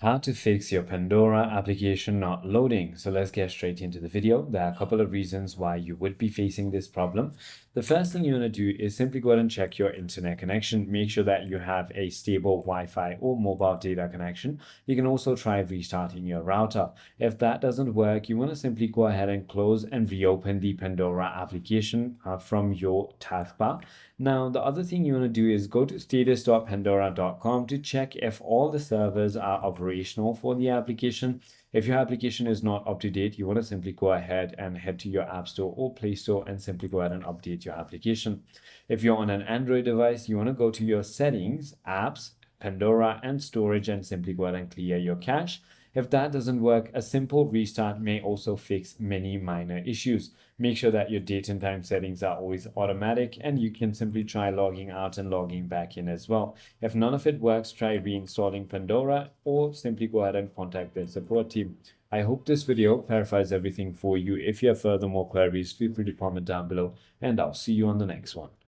How to fix your Pandora application not loading. So let's get straight into the video. There are a couple of reasons why you would be facing this problem. The first thing you want to do is simply go ahead and check your internet connection. Make sure that you have a stable Wi-Fi or mobile data connection. You can also try restarting your router. If that doesn't work, you want to simply go ahead and close and reopen the Pandora application from your taskbar. Now, the other thing you want to do is go to status.pandora.com to check if all the servers are operational for the application. If your application is not up to date, you want to simply go ahead and head to your App Store or Play Store and simply go ahead and update your application. If you're on an Android device, you want to go to your settings, apps, Pandora, and storage and simply go ahead and clear your cache. If that doesn't work, a simple restart may also fix many minor issues. Make sure that your date and time settings are always automatic, and you can simply try logging out and logging back in as well. If none of it works, try reinstalling Pandora or simply go ahead and contact their support team. I hope this video clarifies everything for you. If you have further more queries, feel free to comment down below, and I'll see you on the next one.